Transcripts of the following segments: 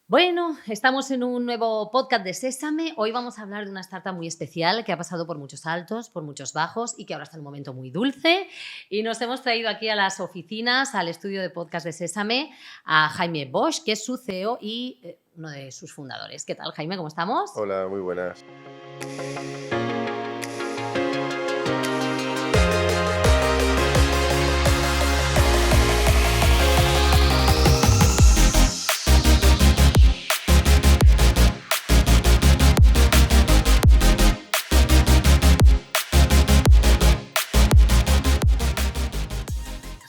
Bueno, estamos en un nuevo podcast de Sésame. Hoy vamos a hablar de una startup muy especial que ha pasado por muchos altos, por muchos bajos y que ahora está en un momento muy dulce. Y nos hemos traído aquí a las oficinas, al estudio de podcast de Sésame, a Jaime Bosch, que es su CEO y uno de sus fundadores. ¿Qué tal, Jaime? ¿Cómo estamos? Hola, muy buenas.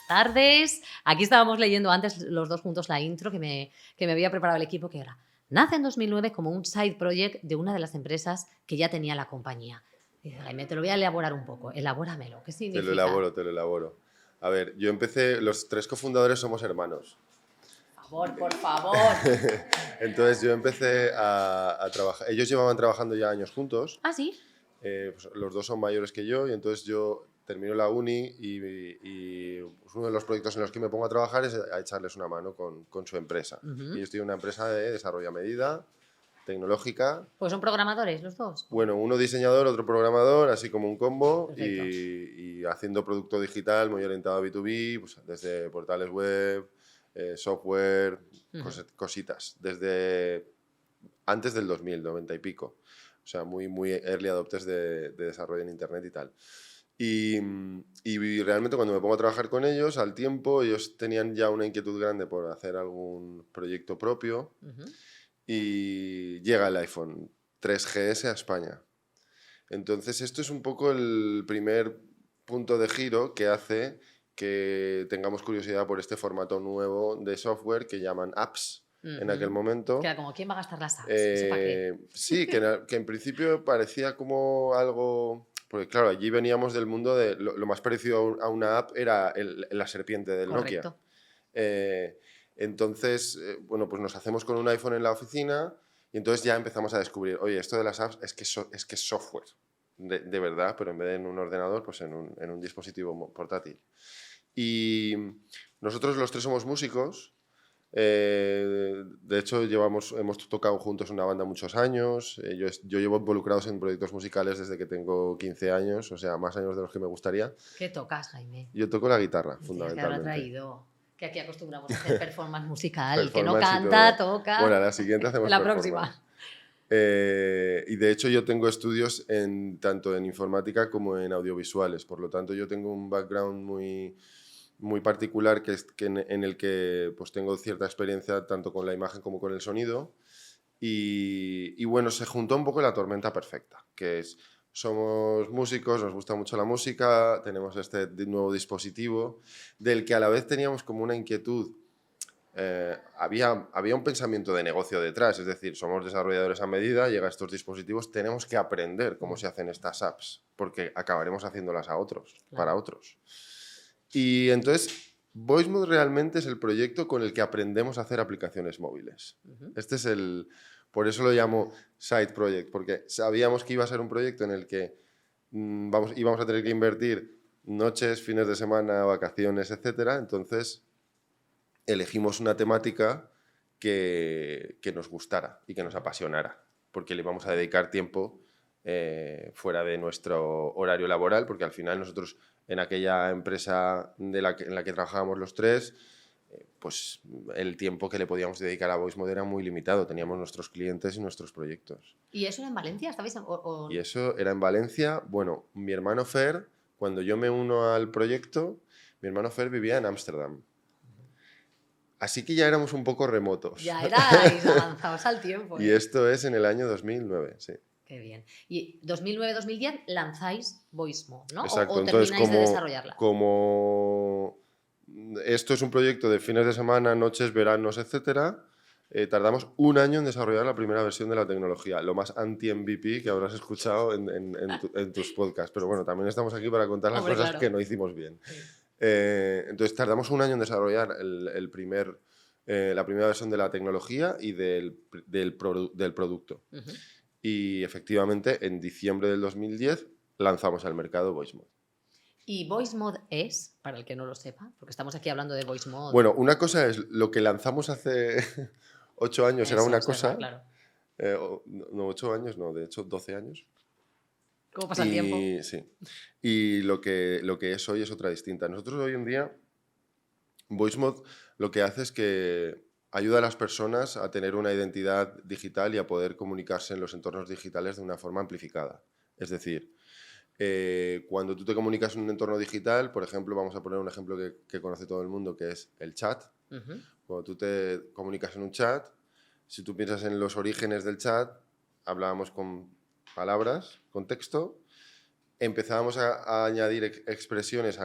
Tardes. Aquí estábamos leyendo antes los dos juntos la intro que me había preparado el equipo, que era: nace en 2009 como un side project de una de las empresas que ya tenía la compañía. Dice Jaime, te lo voy a elaborar un poco, elabóramelo. ¿Qué Te lo significa? elaboro, te lo elaboro. A ver, yo empecé, los tres cofundadores somos hermanos. Por favor. Entonces yo empecé a trabajar. Ellos llevaban trabajando ya años juntos. ¿Ah, sí? Pues los dos son mayores que yo y entonces yo termino la uni y pues uno de los proyectos en los que me pongo a trabajar es a echarles una mano con su empresa. Y yo estoy en una empresa de desarrollo a medida, tecnológica. Pues son programadores los dos. Bueno, uno diseñador, otro programador, así como un combo, Perfecto. y haciendo producto digital muy orientado a B2B, pues desde portales web, software, cositas, desde antes del 2000, 90 y pico. O sea, muy early adopters de desarrollo en Internet y tal. Y realmente cuando me pongo a trabajar con ellos, al tiempo, ellos tenían ya una inquietud grande por hacer algún proyecto propio. Y llega el iPhone 3GS a España. Entonces esto es un poco el primer punto de giro que hace que tengamos curiosidad por este formato nuevo de software que llaman apps en aquel momento. Que era como, ¿quién va a gastar las apps? ¿Eso para qué? Sí, que en principio parecía como algo... Porque claro, allí veníamos del mundo de... Lo más parecido a una app era la serpiente del Nokia. Correcto. Entonces, bueno, pues nos hacemos con un iPhone en la oficina y entonces ya empezamos a descubrir, oye, esto de las apps es que es software, de verdad, pero en vez de en un ordenador, pues en un dispositivo portátil. Y nosotros los tres somos músicos. De hecho, hemos tocado juntos una banda muchos años. Yo llevo involucrados en proyectos musicales desde que tengo 15 años, o sea, más años de los que me gustaría. ¿Qué tocas, Jaime? Yo toco la guitarra, Tienes que haberla fundamentalmente. traído. Que aquí acostumbramos a hacer performance musical. El que no Performance y canta, todo. toca. Bueno, a la siguiente hacemos La performance. próxima. Y de hecho yo tengo estudios tanto en informática como en audiovisuales, por lo tanto yo tengo un background muy particular en el que pues, tengo cierta experiencia tanto con la imagen como con el sonido. Y bueno, se juntó un poco la tormenta perfecta, que es, somos músicos, nos gusta mucho la música, tenemos este nuevo dispositivo del que a la vez teníamos como una inquietud. Había un pensamiento de negocio detrás, es decir, somos desarrolladores a medida, llega a estos dispositivos, tenemos que aprender cómo se hacen estas apps, porque acabaremos haciéndolas a otros, para otros. Y entonces, VoiceMod realmente es el proyecto con el que aprendemos a hacer aplicaciones móviles. Por eso lo llamo Side Project, porque sabíamos que iba a ser un proyecto en el que íbamos a tener que invertir noches, fines de semana, vacaciones, etcétera. Entonces elegimos una temática que nos gustara y que nos apasionara, porque le íbamos a dedicar tiempo fuera de nuestro horario laboral, porque al final nosotros en aquella empresa en la que trabajábamos los tres, pues el tiempo que le podíamos dedicar a VoiceMod era muy limitado, teníamos nuestros clientes y nuestros proyectos. ¿Y eso era en Valencia? ¿Estabais Y eso era en Valencia. Bueno, mi hermano Fer, cuando yo me uno al proyecto, mi hermano Fer vivía en Ámsterdam. Así que ya éramos un poco remotos. Ya erais avanzados al tiempo. Y esto es en el año 2009, sí. Qué bien. Y 2009-2010 lanzáis VoiceMod, ¿no? Exacto. O entonces, termináis de desarrollarla. Como esto es un proyecto de fines de semana, noches, veranos, etcétera, tardamos un año en desarrollar la primera versión de la tecnología, lo más anti-MVP que habrás escuchado en tus podcasts. Pero bueno, también estamos aquí para contar las cosas que no hicimos bien. Sí. Entonces tardamos un año en desarrollar la primera versión de la tecnología y del producto. Y efectivamente en diciembre del 2010 lanzamos al mercado VoiceMod. ¿Y VoiceMod es, para el que no lo sepa, porque estamos aquí hablando de VoiceMod? Bueno, una cosa es lo que lanzamos hace 8 años era Eso, una observar, cosa, claro. no, 8 años no, de hecho 12 años. ¿Cómo pasa el tiempo? Y sí, y lo que es hoy es otra distinta. Nosotros hoy en día, VoiceMod lo que hace es que ayuda a las personas a tener una identidad digital y a poder comunicarse en los entornos digitales de una forma amplificada. Es decir, cuando tú te comunicas en un entorno digital, por ejemplo, vamos a poner un ejemplo que conoce todo el mundo, que es el chat. Ujú. Cuando tú te comunicas en un chat, si tú piensas en los orígenes del chat, hablábamos con palabras, con texto, empezábamos a añadir expresiones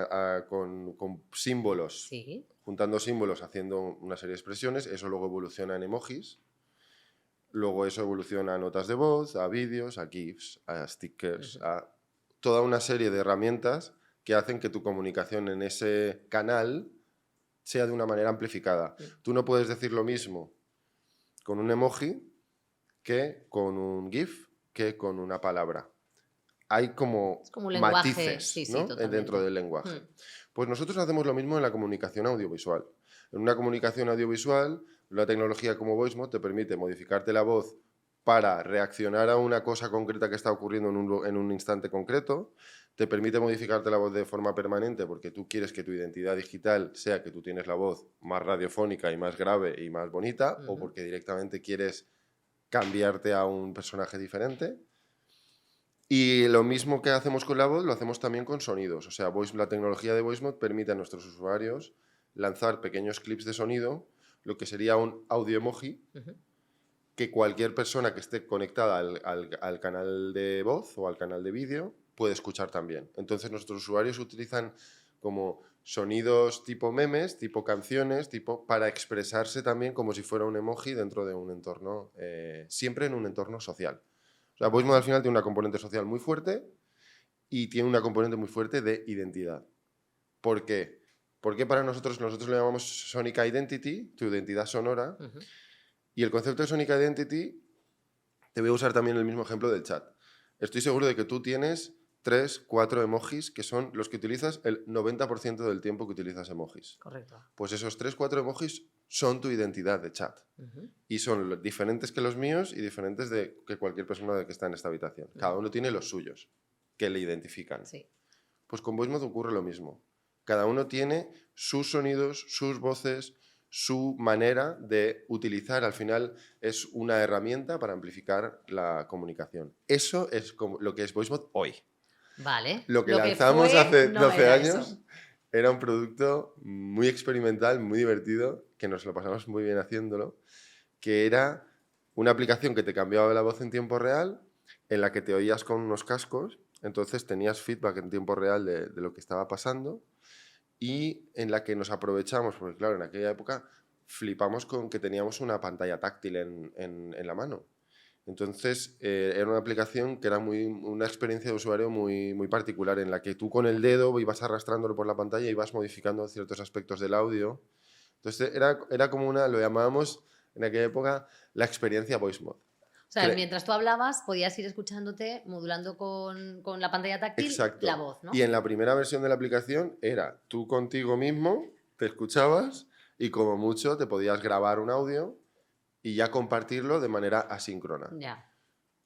con símbolos, Sí. juntando símbolos, haciendo una serie de expresiones, eso luego evoluciona en emojis, luego eso evoluciona a notas de voz, a vídeos, a GIFs, a stickers, Ujú. a toda una serie de herramientas que hacen que tu comunicación en ese canal sea de una manera amplificada. Mm. Tú no puedes decir lo mismo con un emoji que con un GIF, que con una palabra. Hay como Es como un lenguaje, matices, sí, sí, ¿no? Dentro totalmente. del lenguaje. Mm. Pues nosotros hacemos lo mismo en la comunicación audiovisual. En una comunicación audiovisual, la tecnología como VoiceMod te permite modificarte la voz para reaccionar a una cosa concreta que está ocurriendo en un instante concreto. Te permite modificarte la voz de forma permanente porque tú quieres que tu identidad digital sea que tú tienes la voz más radiofónica y más grave y más bonita, o Ujú. porque directamente quieres cambiarte a un personaje diferente. Y lo mismo que hacemos con la voz, lo hacemos también con sonidos. O sea, la tecnología de VoiceMod permite a nuestros usuarios lanzar pequeños clips de sonido, lo que sería un audio emoji, Ujú. que cualquier persona que esté conectada al canal de voz o al canal de vídeo puede escuchar también. Entonces nuestros usuarios utilizan como sonidos tipo memes, tipo canciones, para expresarse también como si fuera un emoji dentro de un entorno, siempre en un entorno social. O sea, VoiceMod al Vale. final tiene una componente social muy fuerte y tiene una componente muy fuerte de identidad. ¿Por qué? Porque para nosotros le llamamos Sonic Identity, tu identidad sonora, Ujú. y el concepto de Sonic Identity, te voy a usar también el mismo ejemplo del chat. Estoy seguro de que tú tienes 3, 4 emojis que son los que utilizas el 90% del tiempo que utilizas emojis. Correcto. Pues esos 3, 4 emojis son tu identidad de chat. Ujú. Y son diferentes que los míos y diferentes de que cualquier persona que está en esta habitación. Cada Ujú. uno tiene los suyos, que le identifican. Sí. Pues con VoiceMod ocurre lo mismo. Cada uno tiene sus sonidos, sus voces, su manera de utilizar. Al final es una herramienta para amplificar la comunicación. Eso es lo que es VoiceMod hoy. Vale. Lo que Lo que lanzamos fue hace no 12 era eso. años era un producto muy experimental, muy divertido, que nos lo pasamos muy bien haciéndolo, que era una aplicación que te cambiaba la voz en tiempo real, en la que te oías con unos cascos, entonces tenías feedback en tiempo real de lo que estaba pasando, y en la que nos aprovechamos, porque claro, en aquella época flipamos con que teníamos una pantalla táctil en la mano. Entonces, era una aplicación que era una experiencia de usuario muy, muy particular, en la que tú con el dedo ibas arrastrándolo por la pantalla y ibas modificando ciertos aspectos del audio. Entonces, era como lo llamábamos en aquella época la experiencia VoiceMod. O sea, mientras tú hablabas, podías ir escuchándote, modulando con la pantalla táctil la Exacto. voz, ¿no? Y en la primera versión de la aplicación era tú contigo mismo, te escuchabas y como mucho te podías grabar un audio y ya compartirlo de manera asíncrona. Ya.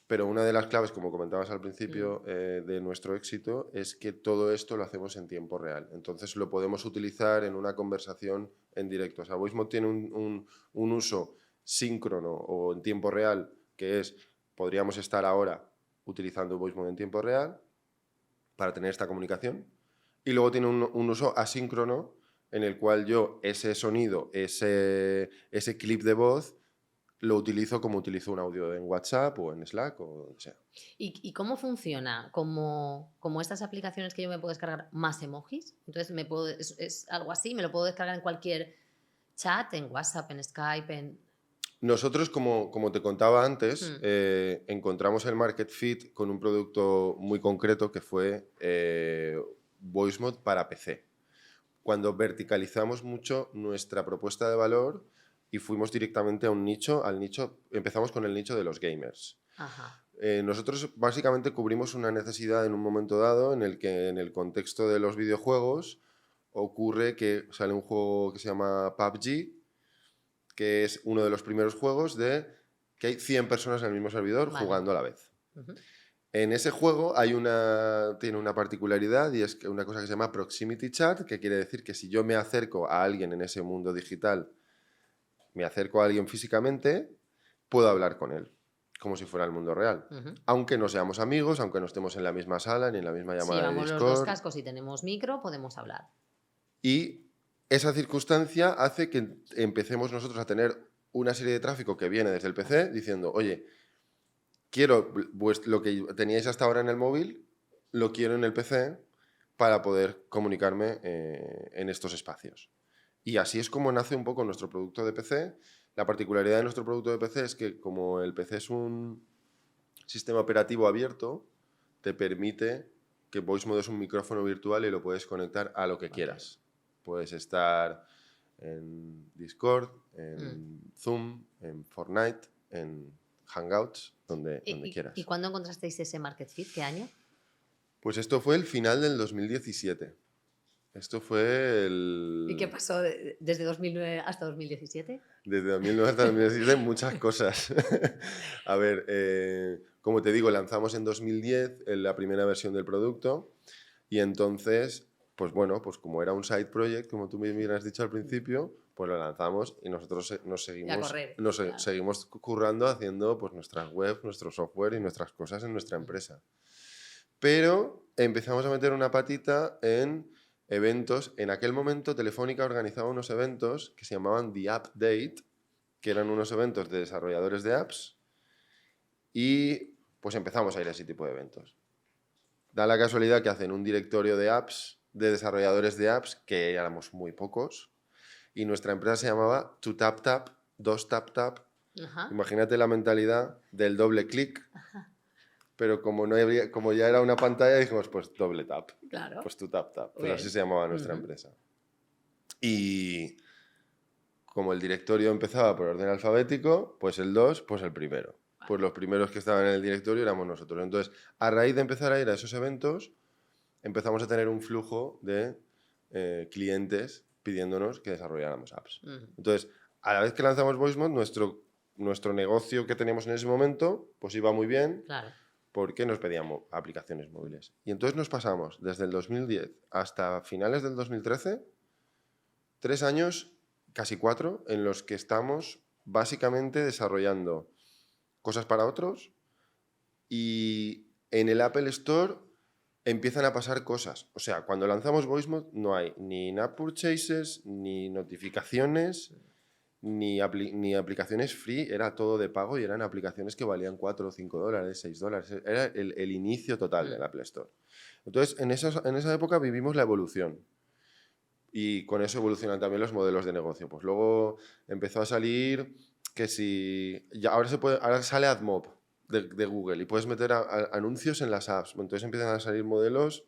Pero una de las claves, como comentabas al Mm. principio, de nuestro éxito es que todo esto lo hacemos en tiempo real. Entonces lo podemos utilizar en una conversación en directo. O sea, VoiceMod tiene un uso síncrono o en tiempo real, que es, podríamos estar ahora utilizando VoiceMod en tiempo real para tener esta comunicación. Y luego tiene un uso asíncrono en el cual yo ese sonido, ese clip de voz, lo utilizo como utilizo un audio en WhatsApp o en Slack o donde sea. ¿Y cómo funciona? Como estas aplicaciones que yo me puedo descargar más emojis. Entonces, es algo así, me lo puedo descargar en cualquier chat, en WhatsApp, en Skype, en... Nosotros, como te contaba antes, Mm. encontramos el market fit con un producto muy concreto que fue VoiceMod para PC. Cuando verticalizamos mucho nuestra propuesta de valor y fuimos directamente a un nicho, empezamos con el nicho de los gamers. Ajá. Nosotros básicamente cubrimos una necesidad en un momento dado en el que en el contexto de los videojuegos ocurre que sale un juego que se llama PUBG que es uno de los primeros juegos de que hay 100 personas en el mismo servidor jugando a la vez. En ese juego tiene una particularidad y es que una cosa que se llama Proximity Chat, que quiere decir que si yo me acerco a alguien en ese mundo digital, me acerco a alguien físicamente, puedo hablar con él, como si fuera el mundo real. Aunque no seamos amigos, aunque no estemos en la misma sala ni en la misma llamada de Discord. Si llevamos los dos cascos y tenemos micro, podemos hablar. Y esa circunstancia hace que empecemos nosotros a tener una serie de tráfico que viene desde el PC diciendo, oye, quiero lo que teníais hasta ahora en el móvil, lo quiero en el PC para poder comunicarme en estos espacios. Y así es como nace un poco nuestro producto de PC. La particularidad de nuestro producto de PC es que como el PC es un sistema operativo abierto, te permite que VoiceMod es un micrófono virtual y lo puedes conectar a lo que quieras. Puedes estar en Discord, en Zoom, en Fortnite, en Hangouts, donde quieras. ¿Y cuándo encontrasteis ese market fit? ¿Qué año? Pues esto fue el final del 2017. Esto fue el... ¿Y qué pasó desde 2009 hasta 2017? Desde 2009 hasta 2017 muchas cosas. A ver, como te digo, lanzamos en 2010 la primera versión del producto y entonces, pues bueno, pues como era un side project, como tú me has dicho al principio, pues lo lanzamos y nosotros seguimos currando haciendo pues nuestras webs, nuestro software y nuestras cosas en nuestra empresa. Pero empezamos a meter una patita en eventos. En aquel momento Telefónica organizaba unos eventos que se llamaban The App Date, que eran unos eventos de desarrolladores de apps, y pues empezamos a ir a ese tipo de eventos. Da la casualidad que hacen un directorio de apps, de desarrolladores de apps, que éramos muy pocos, y nuestra empresa se llamaba 2TapTap, 2TapTap. Imagínate la mentalidad del doble clic. Pero como ya era una pantalla, dijimos, pues doble tap. Claro. Pues 2TapTap. Pues así se llamaba nuestra empresa. Y como el directorio empezaba por orden alfabético, pues el 2, pues el primero. Pues los primeros que estaban en el directorio éramos nosotros. Entonces, a raíz de empezar a ir a esos eventos, empezamos a tener un flujo de clientes pidiéndonos que desarrolláramos apps. Entonces, a la vez que lanzamos VoiceMod, nuestro negocio que teníamos en ese momento, pues iba muy bien. Claro. Porque nos pedíamos aplicaciones móviles. Y entonces nos pasamos desde el 2010 hasta finales del 2013, 3 años, casi 4, en los que estamos básicamente desarrollando cosas para otros y en el Apple Store empiezan a pasar cosas. O sea, cuando lanzamos VoiceMod no hay ni in-app purchases, ni notificaciones, ni aplicaciones free, era todo de pago y eran aplicaciones que valían $4 o $5, $6. Era el inicio total del Apple Store. Entonces, en esa época vivimos la evolución. Y con eso evolucionan también los modelos de negocio. Pues luego empezó a salir que ahora sale AdMob de Google y puedes meter anuncios en las apps. Entonces empiezan a salir modelos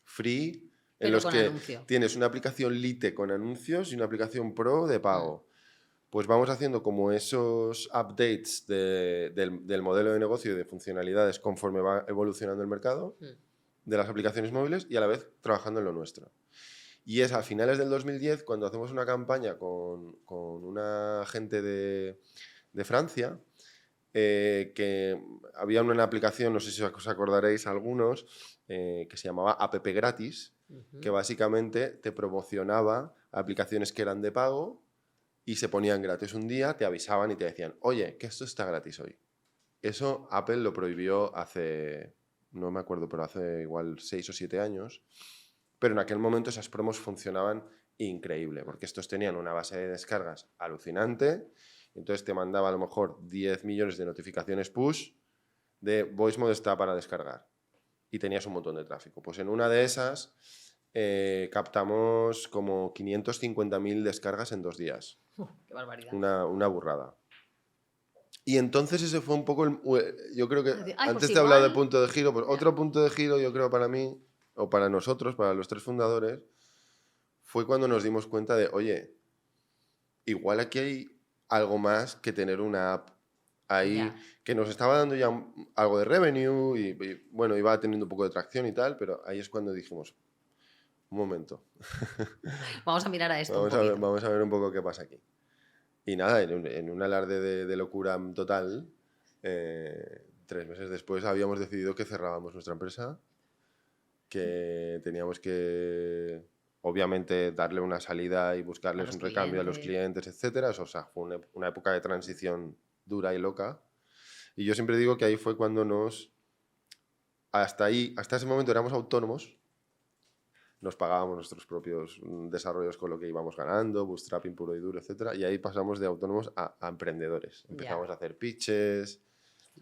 free en los que tienes una aplicación Lite con anuncios y una aplicación Pro de pago. Pues vamos haciendo como esos updates del modelo de negocio y de funcionalidades conforme va evolucionando el mercado de las aplicaciones móviles y a la vez trabajando en lo nuestro. Y es a finales del 2010 cuando hacemos una campaña con una gente de Francia que había una aplicación, no sé si os acordaréis algunos, que se llamaba App Gratis, que básicamente te promocionaba aplicaciones que eran de pago y se ponían gratis un día, te avisaban y te decían, oye, que esto está gratis hoy. Eso Apple lo prohibió hace, no me acuerdo, pero hace igual 6 o 7 años. Pero en aquel momento esas promos funcionaban increíble, porque estos tenían una base de descargas alucinante. Entonces te mandaba a lo mejor 10 millones de notificaciones push de VoiceMod está para descargar. Y tenías un montón de tráfico. Pues en una de esas captamos como 550.000 descargas en 2 días. ¡Qué barbaridad! Una burrada. Y entonces ese fue un poco yo creo que antes pues te he hablado de punto de giro, pues otro punto de giro yo creo para mí, o para nosotros, para los 3 fundadores, fue cuando nos dimos cuenta de, oye, igual aquí hay algo más que tener una app ahí que nos estaba dando ya algo de revenue y bueno, iba teniendo un poco de tracción y tal, pero ahí es cuando dijimos, un momento. Vamos a mirar a esto Vamos a ver un poco qué pasa aquí. Y nada, en un alarde de locura total, 3 meses después habíamos decidido que cerrábamos nuestra empresa, que teníamos que, obviamente, darle una salida y A buscarles los un recambio a los clientes. clientes, etcétera. O sea, fue una época de transición dura y loca. Y yo siempre digo que ahí fue cuando hasta ese momento éramos autónomos, nos pagábamos nuestros propios desarrollos con lo que íbamos ganando, bootstrapping puro y duro, etcétera. Y ahí pasamos de autónomos a emprendedores. Empezamos a hacer pitches,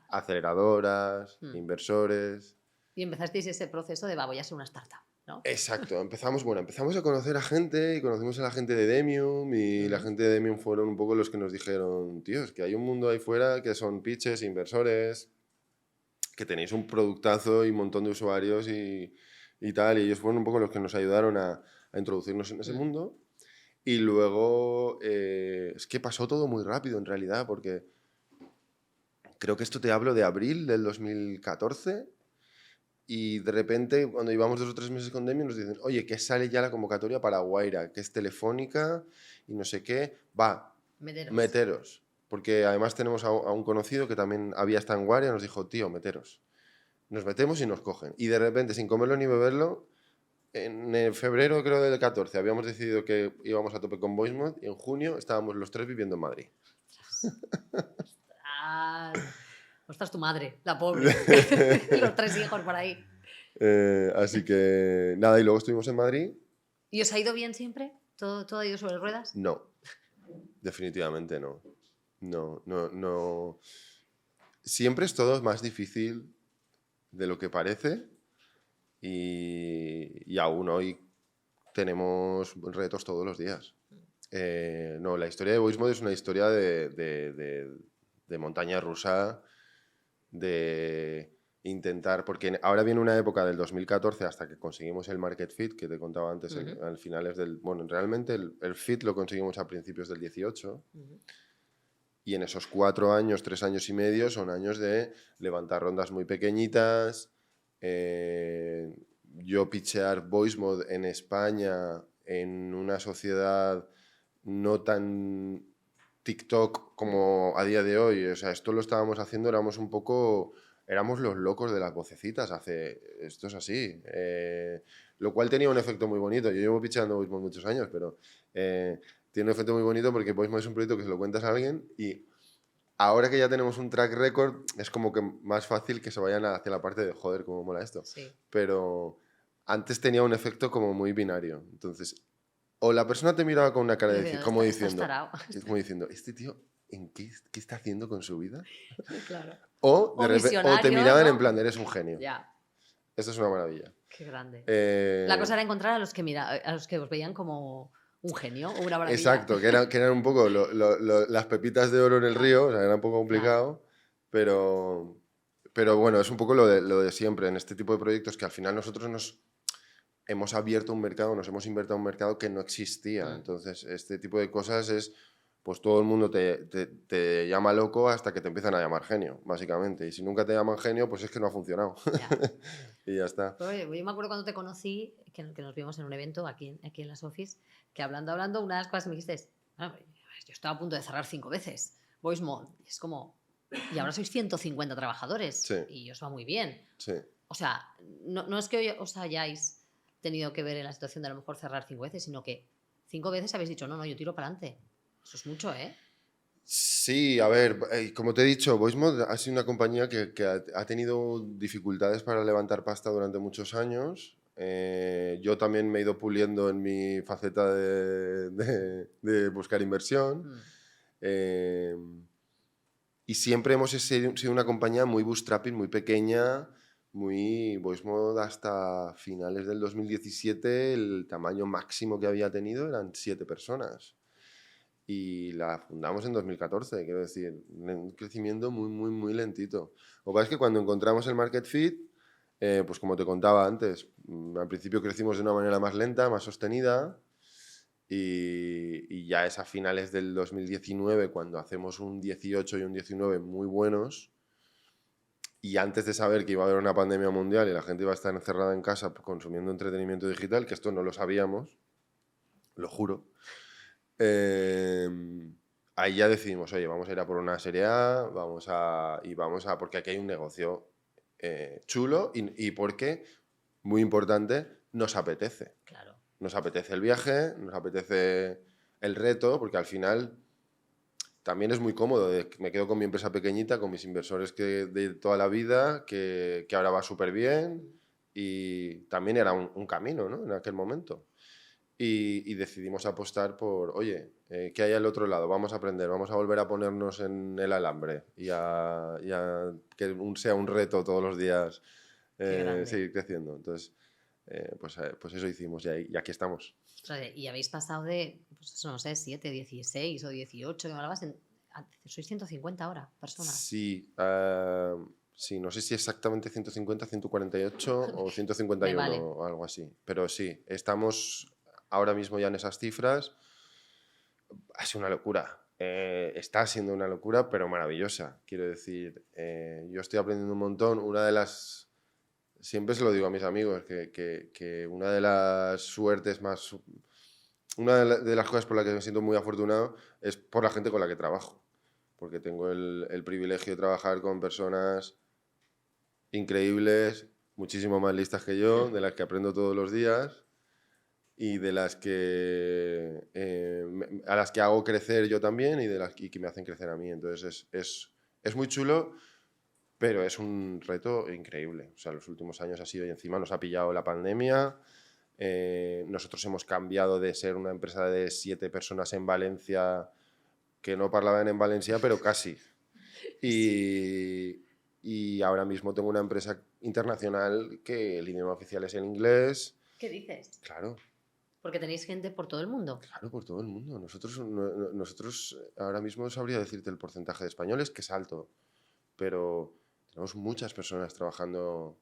aceleradoras, inversores. Y empezasteis ese proceso de, voy a ser una startup, ¿no? Exacto, empezamos a conocer a gente y conocimos a la gente de Demium y la gente de Demium fueron un poco los que nos dijeron, tío, es que hay un mundo ahí fuera que son pitches, inversores, que tenéis un productazo y un montón de usuarios y tal, y ellos fueron un poco los que nos ayudaron a introducirnos en ese mundo. Y luego es que pasó todo muy rápido en realidad, porque creo que esto te hablo de abril del 2014. Y de repente, cuando llevamos 2 o 3 meses con Demi, nos dicen, oye, que sale ya la convocatoria para Guaira, que es telefónica y no sé qué. Va, meteros. Porque además tenemos a un conocido que también había estado en Guaira y nos dijo, tío, meteros. Nos metemos y nos cogen. Y de repente, sin comerlo ni beberlo, en febrero, creo, del 14, habíamos decidido que íbamos a tope con VoiceMod y en junio estábamos los 3 viviendo en Madrid. Ostras, tu madre, la pobre. Los 3 hijos por ahí. Así que nada, y luego estuvimos en Madrid. ¿Y os ha ido bien siempre? ¿Todo ha ido sobre ruedas? No, definitivamente no. No. Siempre es todo más difícil de lo que parece y aún hoy tenemos retos todos los días. No, la historia de VoiceMod es una historia de montaña rusa, de intentar, porque ahora viene una época del 2014 hasta que conseguimos el market fit que te contaba antes, al finales bueno, realmente el fit lo conseguimos a principios del 18 y en esos 4 años, 3 años y medio son años de levantar rondas muy pequeñitas, yo pitchear VoiceMod en España en una sociedad no tan TikTok como a día de hoy. O sea, esto lo estábamos haciendo, éramos los locos de las vocecitas. Esto es así. Lo cual tenía un efecto muy bonito. Yo llevo pitcheando VoiceMod muchos años, pero tiene un efecto muy bonito porque VoiceMod es un proyecto que se lo cuentas a alguien y ahora que ya tenemos un track record es como que más fácil que se vayan hacia la parte de joder, cómo mola esto. Sí. Pero antes tenía un efecto como muy binario. Entonces, o la persona te miraba con una cara como diciendo, este tío, ¿qué está haciendo con su vida? Claro. O te miraban, ¿no? En plan, eres un genio. Ya. Esto es una maravilla. Qué grande. La cosa era encontrar a los que os veían como un genio o una maravilla. Exacto, que eran un poco las pepitas de oro en el río, o sea, era un poco complicado, pero bueno, es un poco lo de siempre en este tipo de proyectos, que al final nosotros nos hemos abierto un mercado, nos hemos invertido en un mercado que no existía. Entonces, este tipo de cosas es, pues todo el mundo te llama loco hasta que te empiezan a llamar genio, básicamente. Y si nunca te llaman genio, pues es que no ha funcionado. Y ya está. Pero, yo me acuerdo cuando te conocí, que nos vimos en un evento aquí en las Office, que hablando, una de las cosas que me dijiste es, yo estaba a punto de cerrar 5 veces VoiceMod. Y es como, y ahora sois 150 trabajadores. Sí. Y os va muy bien. Sí. O sea, no es que hoy os hayáis tenido que ver en la situación de a lo mejor cerrar 5 veces, sino que 5 veces habéis dicho, no, yo tiro para adelante. Eso es mucho, ¿eh? Sí, a ver, como te he dicho, VoiceMod ha sido una compañía que ha tenido dificultades para levantar pasta durante muchos años. Yo también me he ido puliendo en mi faceta de buscar inversión. Y siempre hemos sido una compañía muy bootstrapping, muy pequeña, muy VoiceMod hasta finales del 2017. El tamaño máximo que había tenido eran 7 personas. Y la fundamos en 2014, quiero decir, un crecimiento muy, muy, muy lentito. Lo que pasa es que cuando encontramos el market fit, pues como te contaba antes, al principio crecimos de una manera más lenta, más sostenida, y ya es a finales del 2019 cuando hacemos un 18 y un 19 muy buenos, y antes de saber que iba a haber una pandemia mundial y la gente iba a estar encerrada en casa consumiendo entretenimiento digital, que esto no lo sabíamos, lo juro. ahí ya decidimos, oye, vamos a ir a por una serie A, porque aquí hay un negocio chulo y porque, muy importante, nos apetece. Claro. Nos apetece el viaje, nos apetece el reto, porque al final también es muy cómodo. Me quedo con mi empresa pequeñita, con mis inversores de toda la vida, que ahora va súper bien y también era un camino, ¿no? En aquel momento. Y decidimos apostar por, oye, ¿qué hay al otro lado? Vamos a aprender, vamos a volver a ponernos en el alambre y a que sea un reto todos los días Qué grande. seguir creciendo. Entonces, pues eso hicimos y aquí estamos. Ostras, y habéis pasado de, pues eso, no sé, 7, 16 o 18, que me hablabas, sois 150 ahora, personas. Sí, sí, no sé si exactamente 150, 148 o Me 151 vale. o algo así. Pero sí, estamos ahora mismo ya en esas cifras. Ha sido una locura. Está siendo una locura, pero maravillosa. Quiero decir, yo estoy aprendiendo un montón. Siempre se lo digo a mis amigos, que una de las suertes más... Una de las cosas por las que me siento muy afortunado es por la gente con la que trabajo. Porque tengo el privilegio de trabajar con personas increíbles, muchísimo más listas que yo, de las que aprendo todos los días y de las que a las que hago crecer yo también y que me hacen crecer a mí. Entonces es muy chulo, pero es un reto increíble. O sea, los últimos años ha sido y encima nos ha pillado la pandemia. Nosotros hemos cambiado de ser una empresa de 7 personas en Valencia que no parlaban en Valencia, pero casi. Y, y ahora mismo tengo una empresa internacional que el idioma oficial es el inglés. ¿Qué dices? Claro, Porque tenéis gente por todo el mundo. claro, por todo el mundo. Nosotros ahora mismo no sabría decirte el porcentaje de españoles, que es alto, pero tenemos muchas personas trabajando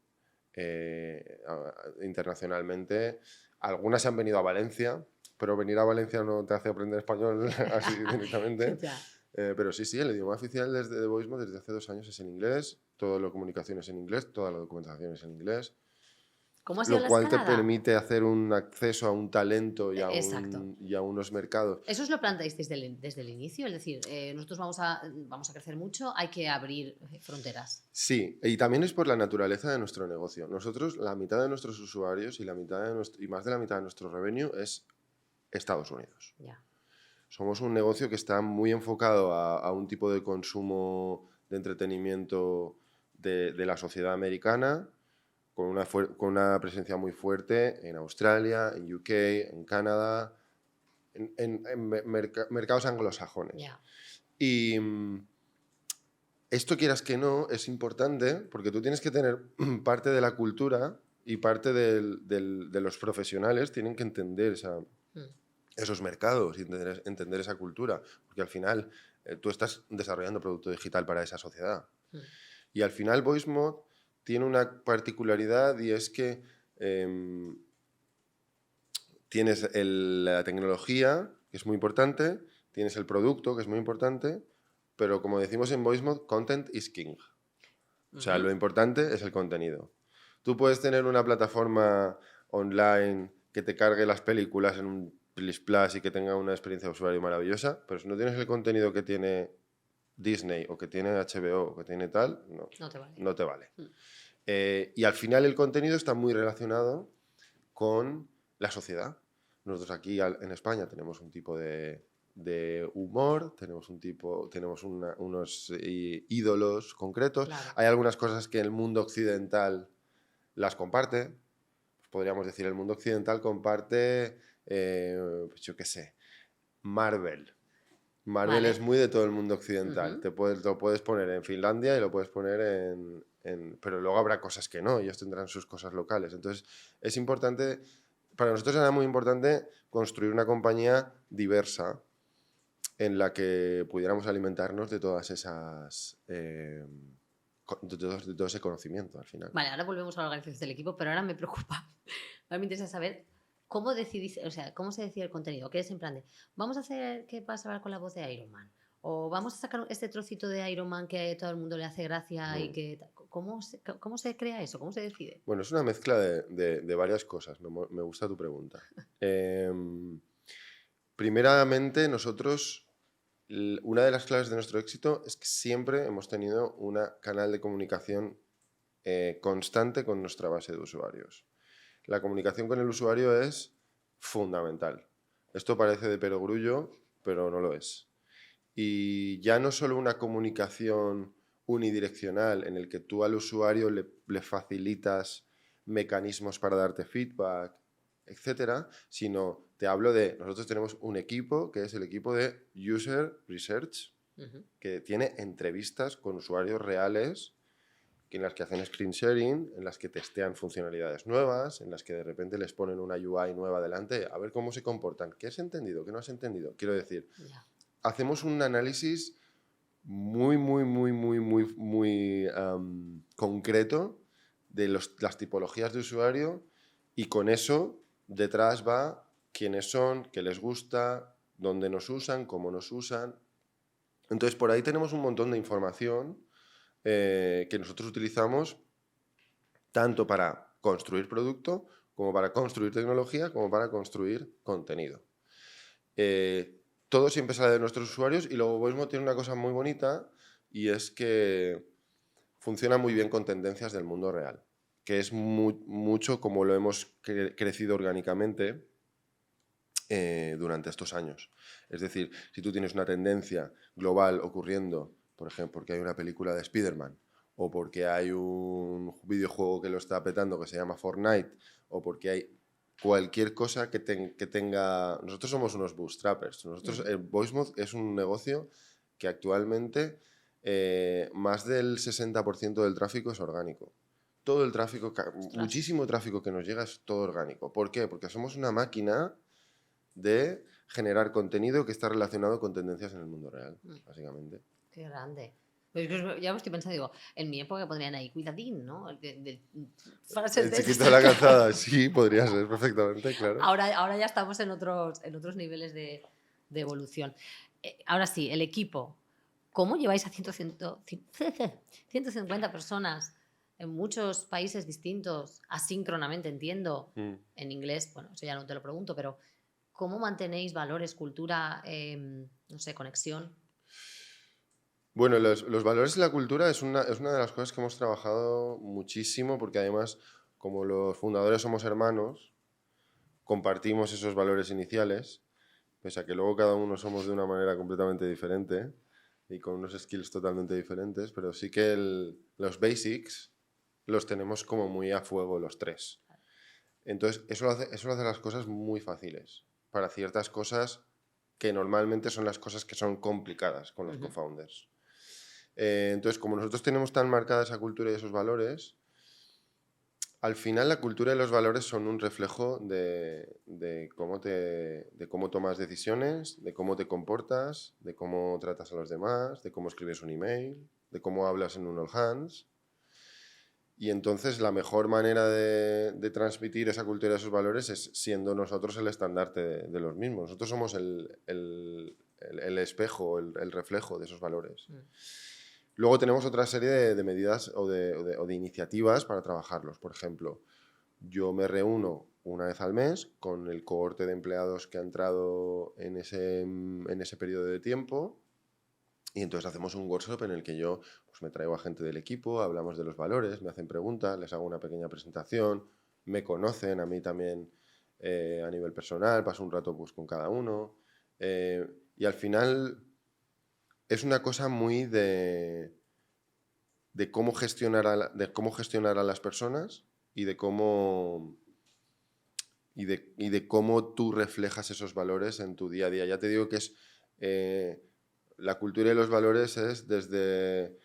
internacionalmente. Algunas se han venido a Valencia, pero venir a Valencia no te hace aprender español así directamente. Ya. Pero sí, el idioma oficial de Voicemo desde hace 2 años es en inglés, toda la comunicación es en inglés, toda la documentación es en inglés, ¿Cómo ha sido lo la cual te escalada? permite hacer un acceso a un talento Exacto. y a unos mercados. ¿Eso os lo planteáis desde el inicio? Es decir, nosotros vamos a crecer mucho, hay que abrir fronteras. Sí, y también es por la naturaleza de nuestro negocio. Nosotros, la mitad de nuestros usuarios y más de la mitad de nuestro revenue es Estados Unidos. Ya. Somos un negocio que está muy enfocado a un tipo de consumo de entretenimiento de la sociedad americana, con una presencia muy fuerte en Australia, en UK, en Canadá, en mercados anglosajones. Ya. Y esto, quieras que no, es importante porque tú tienes que tener parte de la cultura y parte de los profesionales tienen que entender Mm. esos mercados y entender esa cultura, porque al final tú estás desarrollando producto digital para esa sociedad. Mm. Y al final VoiceMod tiene una particularidad y es que tienes la tecnología, que es muy importante, tienes el producto, que es muy importante, pero como decimos en VoiceMod, content is king. O sea, lo importante es el contenido. Tú puedes tener una plataforma online que te cargue las películas en un Plus y que tenga una experiencia de usuario maravillosa, pero si no tienes el contenido que tiene Disney o que tiene HBO o que tiene tal, No te vale. no te vale. Mm. Y al final el contenido está muy relacionado con la sociedad. Nosotros aquí en España tenemos un tipo de humor, tenemos unos ídolos concretos. Claro. Hay algunas cosas que el mundo occidental las comparte. Podríamos decir, el mundo occidental comparte, pues yo qué sé, Marvel. Marvel Vale. es muy de todo el mundo occidental. Ujú. Lo puedes poner en Finlandia y lo puedes poner pero luego habrá cosas que no, ellos tendrán sus cosas locales. Entonces, es importante, para nosotros era muy importante construir una compañía diversa en la que pudiéramos alimentarnos de todas esas... de todo ese conocimiento al final. Vale, ahora volvemos a la organización del equipo, pero ahora me preocupa. Ahora me interesa saber cómo decidís, o sea, cómo se decide el contenido. ¿Qué es en plan de, vamos a hacer que vas a hablar con la voz de Iron Man? O vamos a sacar este trocito de Iron Man que a todo el mundo le hace gracia y que... ¿Cómo se crea eso? ¿Cómo se decide? Bueno, es una mezcla de varias cosas. Me gusta tu pregunta. Primeramente, nosotros una de las claves de nuestro éxito es que siempre hemos tenido un canal de comunicación constante con nuestra base de usuarios. La comunicación con el usuario es fundamental. Esto parece de perogrullo, pero no lo es. Y ya no solo una comunicación unidireccional en el que tú al usuario le facilitas mecanismos para darte feedback, etcétera, sino te hablo de, nosotros tenemos un equipo que es el equipo de User Research, que tiene entrevistas con usuarios reales en las que hacen screen sharing, en las que testean funcionalidades nuevas, en las que de repente les ponen una UI nueva delante, a ver cómo se comportan, qué has entendido, qué no has entendido. Quiero decir, hacemos un análisis muy concreto de las tipologías de usuario y con eso detrás va quiénes son, qué les gusta, dónde nos usan, cómo nos usan. Entonces por ahí tenemos un montón de información que nosotros utilizamos tanto para construir producto como para construir tecnología como para construir contenido. Todo siempre sale de nuestros usuarios y luego Voicemo tiene una cosa muy bonita y es que funciona muy bien con tendencias del mundo real, que es mucho como lo hemos crecido orgánicamente durante estos años. Es decir, si tú tienes una tendencia global ocurriendo, por ejemplo, porque hay una película de Spider-Man, o porque hay un videojuego que lo está petando que se llama Fortnite, o porque hay cualquier cosa que tenga... Nosotros somos unos bootstrappers. Nosotros, Voicemo es un negocio que actualmente más del 60% del tráfico es orgánico. Todo el tráfico, muchísimo tráfico que nos llega es todo orgánico. ¿Por qué? Porque somos una máquina de generar contenido que está relacionado con tendencias en el mundo real, básicamente. Qué grande. Pues ya me estoy pensando, digo, en mi época pondrían ahí, cuidadín, ¿no? Frases El de chiquito de la calzada, sí, podría ser perfectamente, claro. Ahora ya estamos en otros niveles de evolución. Ahora sí, el equipo. ¿Cómo lleváis a 150 personas en muchos países distintos, asíncronamente, entiendo? En inglés, bueno, eso ya no te lo pregunto, pero ¿cómo mantenéis valores, cultura, no sé, conexión? Bueno, los valores y la cultura es una de las cosas que hemos trabajado muchísimo porque además, como los fundadores somos hermanos, compartimos esos valores iniciales, pese a que luego cada uno somos de una manera completamente diferente y con unos skills totalmente diferentes, pero sí que los basics los tenemos como muy a fuego los tres. Entonces, eso hace las cosas muy fáciles para ciertas cosas que normalmente son las cosas que son complicadas con los co-founders. Entonces, como nosotros tenemos tan marcada esa cultura y esos valores, al final la cultura y los valores son un reflejo de cómo tomas decisiones, de cómo te comportas, de cómo tratas a los demás, de cómo escribes un email, de cómo hablas en un all hands. Y entonces la mejor manera de transmitir esa cultura y esos valores es siendo nosotros el estandarte de los mismos. Nosotros somos el espejo, el reflejo de esos valores. Luego tenemos otra serie de medidas o de iniciativas para trabajarlos. Por ejemplo, yo me reúno una vez al mes con el cohorte de empleados que ha entrado en ese periodo de tiempo y entonces hacemos un workshop en el que yo pues, me traigo a gente del equipo, hablamos de los valores, me hacen preguntas, les hago una pequeña presentación, me conocen a mí también a nivel personal, paso un rato pues, con cada uno y al final es una cosa muy de cómo gestionar a las personas y de cómo tú reflejas esos valores en tu día a día. Ya te digo que es la cultura y los valores es desde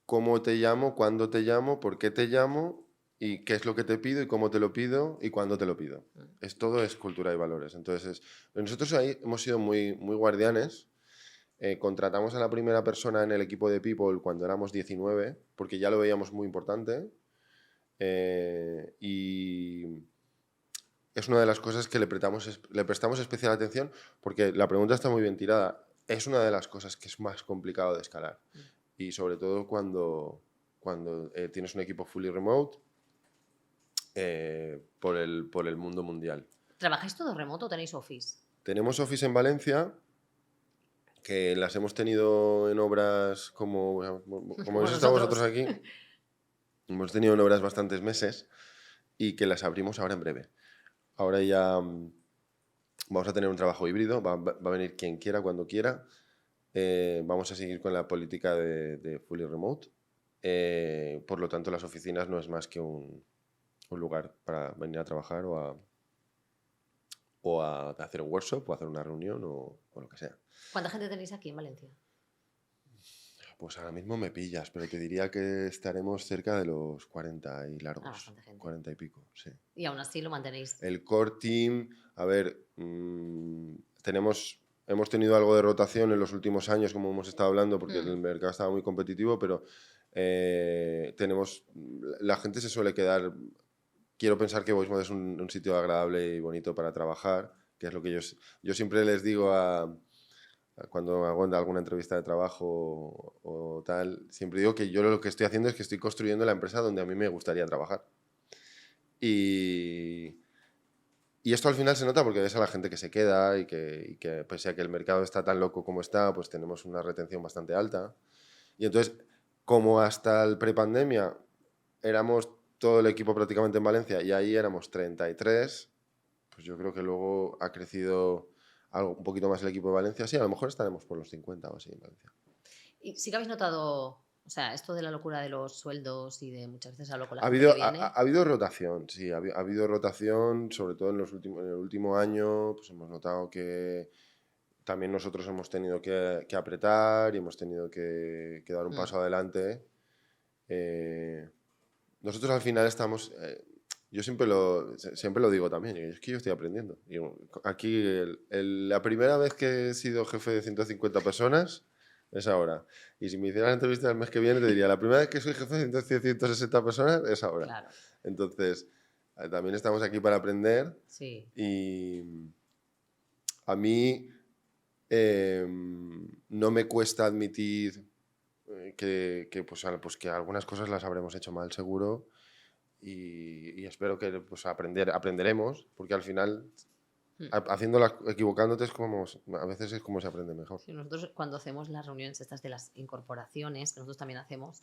cómo te llamo, cuándo te llamo, por qué te llamo y qué es lo que te pido y cómo te lo pido y cuándo te lo pido. Todo es cultura y valores. Entonces, nosotros ahí hemos sido muy, muy guardianes. Contratamos a la primera persona en el equipo de People cuando éramos 19, porque ya lo veíamos muy importante. Y es una de las cosas que le prestamos especial atención, porque la pregunta está muy bien tirada. Es una de las cosas que es más complicado de escalar. Y sobre todo cuando tienes un equipo fully remote por el mundo mundial. ¿Trabajáis todo remoto o tenéis office? Tenemos office en Valencia, que las hemos tenido en obras como habéis estado vosotros aquí, hemos tenido en obras bastantes meses y que las abrimos ahora en breve. Ahora ya vamos a tener un trabajo híbrido, va a venir quien quiera, cuando quiera. Vamos a seguir con la política de fully remote. Por lo tanto, las oficinas no es más que un lugar para venir a trabajar o a hacer un workshop o hacer una reunión o lo que sea. ¿Cuánta gente tenéis aquí en Valencia? Pues ahora mismo me pillas, pero te diría que estaremos cerca de los 40 y largos. Bastante gente. 40 y pico, sí. Y aún así lo mantenéis. El core team, a ver, hemos tenido algo de rotación en los últimos años, como hemos estado hablando, porque el mercado estaba muy competitivo, pero la gente se suele quedar. Quiero pensar que Voicemod es un sitio agradable y bonito para trabajar, que es lo que yo siempre les digo cuando hago alguna entrevista de trabajo o tal, siempre digo que yo lo que estoy haciendo es que estoy construyendo la empresa donde a mí me gustaría trabajar. Y esto al final se nota porque ves a la gente que se queda y que pese a que el mercado está tan loco como está, pues tenemos una retención bastante alta. Y entonces, como hasta el prepandemia éramos todo el equipo prácticamente en Valencia y ahí éramos 33, pues yo creo que luego ha crecido un poquito más el equipo de Valencia. Sí, a lo mejor estaremos por los 50 o así en Valencia. Y sí que habéis notado, o sea, esto de la locura de los sueldos y de muchas veces hablo con la Ha gente que viene. ha habido rotación, sí, ha habido rotación, sobre todo en el último año, pues hemos notado que también nosotros hemos tenido que apretar y hemos tenido que dar un paso adelante. Nosotros al final estamos, yo siempre lo digo también, es que yo estoy aprendiendo. Aquí la primera vez que he sido jefe de 150 personas es ahora. Y si me hicieran la entrevista el mes que viene te diría, la primera vez que soy jefe de 160 personas es ahora. Claro. Entonces, también estamos aquí para aprender. Sí. Y a mí no me cuesta admitir pues que algunas cosas las habremos hecho mal seguro y espero que pues, aprenderemos, porque al final haciéndolas, equivocándote a veces es como se aprende mejor. Sí, nosotros cuando hacemos las reuniones estas de las incorporaciones, que nosotros también hacemos,